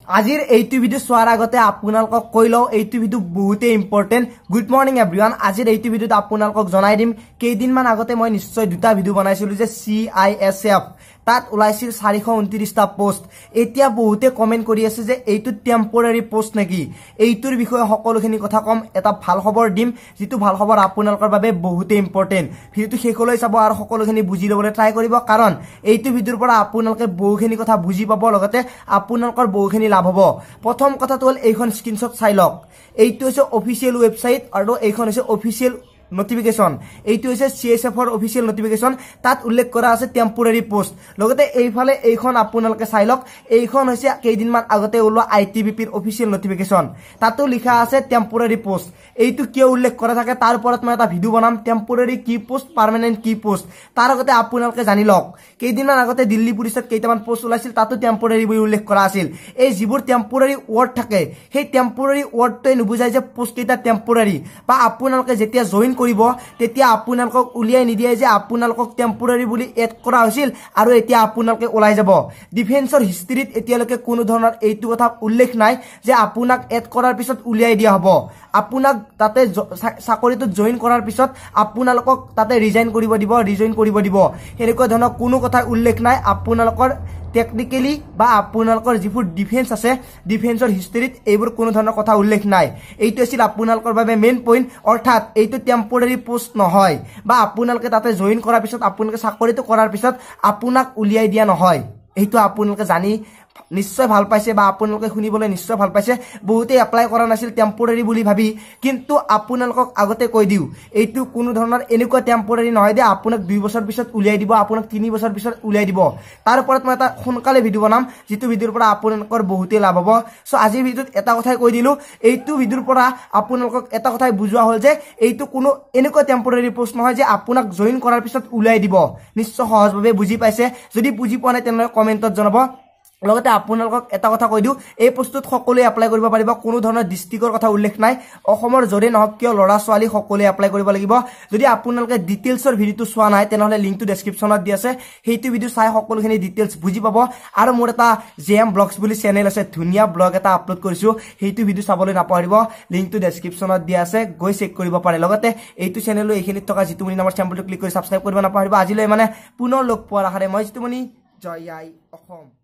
আজিৰ এইটো ভিডিও চোৱাৰ আগতে আপোনালোকক কৈ লও এইটো ভিডিও বহুতে ইম্পৰ্টেন্ট। Good morning everyone. আজিৰ এইটো ভিডিওত আপোনালোকক জনাই দিম কেইদিনমান আগতে মই নিশ্চয় দুটা ভিডিও বনাইছিলো যে CISF তাত ওলাইছিল 429টা পোষ্ট। এতিয়া বহুতে কমেন্ট কৰি আছে যে এইটো টেম্পৰাৰী পোষ্ট নেকি। এইটোৰ বিষয়ে সকলোখিনি কথা কম, এটা ভাল খবৰ দিম, যেটো ভাল খবৰ আপোনালোকৰ বাবে বহুতে ইম্পৰ্টেন্ট। ভিডিওটো শেষলৈ চাব আৰু সকলোখিনি বুজি লবলৈ ট্ৰাই কৰিব, কাৰণ এইটো ভিডিওৰ পৰা আপোনালোকে বহুখিনি কথা বুজি পাব, লগতে আপোনালোকৰ বহুখিনি লাভ হ'ব। প্ৰথম কথাটো হ'ল এইখন স্ক্ৰিনশ্বট চাই লওক। এইটো হৈছে অফিচিয়েল ৱেবসাইট আৰু এইখন হৈছে অফিচিয়েল নোটিফিকেশন। এইটো হৈছে CISF ৰ অফিচিয়েল নোটিফিকেশন। তাত উল্লেখ কৰা আছে টেম্পৰাৰী পোষ্ট। লগতে এইফালে এইখন আপোনালোকে চাই লওক। এইখন হৈছে কেইদিনমান আগতে ওলোৱা ITBP ৰ অফিচিয়েল নোটিফিকেশন। তাতো লিখা আছে টেম্পৰাৰী পোষ্ট। এইটো কিয় উল্লেখ কৰা থাকে তাৰ ওপৰত মই এটা ভিডিও বনাম, টেম্পৰাৰী কি পোষ্ট, পাৰ্মানেন্ট কি পোষ্ট। তাৰ আগতে আপোনালোকে জানি লওক কেইদিনমান আগতে দিল্লী পুলিচত কেইটামান পোষ্ট ওলাইছিল, তাতো টেম্পৰাৰী বুলি উল্লেখ কৰা আছিল। এই যিবোৰ টেম্পৰাৰী ৱৰ্ড থাকে সেই টেম্পৰাৰী ৱৰ্ডটোৱে নুবুজায় যে পোষ্ট কেইটা টেম্পৰাৰী, বা আপোনালোকে যেতিয়া জইন কৰিব তেতিয়া আপোনালোকক উলিয়াই নিদিয়ে যে আপোনালোকক টেম্পৰাৰী বুলি এড কৰা হৈছিল আৰু এতিয়া আপোনালোকে ওলাই যাব। ডিফেন্সৰ হিষ্ট্ৰীত এতিয়ালৈকে কোনো ধৰণৰ এইটো কথা উল্লেখ নাই যে আপোনাক এড কৰাৰ পিছত উলিয়াই দিয়া হ'ব। আপোনাক তাতে চাকৰিটোত জইন কৰাৰ পিছত আপোনালোকক তাতে ৰিজাইন কৰিব দিব, ৰিজইন কৰিব দিব। এনেকুৱা ধৰণৰ কোনো কথা উল্লেখ নাই। আপোনালোকৰ টেকনিক্যালি বা আপোনালোকৰ যিবোৰ ডিফেন্স আছে ডিফেন্সৰ হিষ্ট্ৰীত এইবোৰ কোনো ধৰণৰ কথা উল্লেখ নাই। এইটো আছিল আপোনালোকৰ বাবে মেইন পইণ্ট, অৰ্থাৎ এইটো টেম্পৰাৰী পোষ্ট নহয়, বা আপোনালোকে তাতে জইন কৰাৰ পিছত আপোনালোকে চাকৰিটো কৰাৰ পিছত আপোনাক উলিয়াই দিয়া নহয়। এইটো আপোনালোকে জানি নিশ্চয় ভাল পাইছে বা আপোনালোকে শুনিবলৈ নিশ্চয় ভাল পাইছে। বহুতে এপ্লাই কৰা নাছিল টেম্পৰাৰী বুলি ভাবি, কিন্তু আপোনালোকক আগতে কৈ দিও এইটো কোনো ধৰণৰ এনেকুৱা টেম্পৰাৰী নহয় যে আপোনাক 2 বছৰ পিছত উলিয়াই দিব, আপোনাক 3 বছৰ পিছত উলিয়াই দিব। তাৰ ওপৰত মই এটা সোনকালে ভিডিও বনাম, যিটো ভিডিওৰ পৰা আপোনালোকৰ বহুতে লাভ হ'ব। সো আজিৰ ভিডিওত এটা কথাই কৈ দিলো, এইটো ভিডিওৰ পৰা আপোনালোকক এটা কথাই বুজোৱা হ'ল যে এইটো কোনো এনেকুৱা টেম্পৰাৰী পোষ্ট নহয় যে আপোনাক জইন কৰাৰ পিছত উলিয়াই দিব। নিশ্চয় সহজভাৱে বুজি পাইছে। যদি বুজি পোৱা নাই তেনেহ'লে কমেন্টত জনাব। লগতে আপোনালোকক এটা কথা কৈ দিও, এই পোষ্টত সকলোৱে এপ্লাই কৰিব পাৰিব, কোনো ধৰণৰ ডিস্ট্ৰিক্টৰ কথা উল্লেখ নাই। অসমৰ যৰে নহওক কিয় ল'ৰা ছোৱালী সকলোৱে এপ্লাই কৰিব লাগিব। যদি আপোনালোকে ডিটেইলছৰ ভিডিওটো চোৱা নাই তেনেহ'লে লিংকটো ডেসক্ৰিপচনত দি আছে, সেইটো ভিডিও চাই সকলোখিনি ডিটেইলছ বুজি পাব। আৰু মোৰ এটা JM ব্লগছ বুলি চেনেল আছে, ধুনীয়া ব্লগ এটা আপলোড কৰিছো, সেইটো ভিডিও চাবলৈ নাপাহৰিব। লিংকটো ডেসক্ৰিপচনত দিয়া আছে, গৈ চেক কৰিব পাৰে। লগতে এইটো চেনেলো এইখিনিত থকা জিতুমণি নামৰ চেম্পলটো ক্লিক কৰি সাবস্ক্ৰাইব কৰিব নাপাহৰিব। আজিলৈ মানে পুনৰ লগ পোৱাৰ আশাৰে মই জিতুমণি, জয় আই অসম।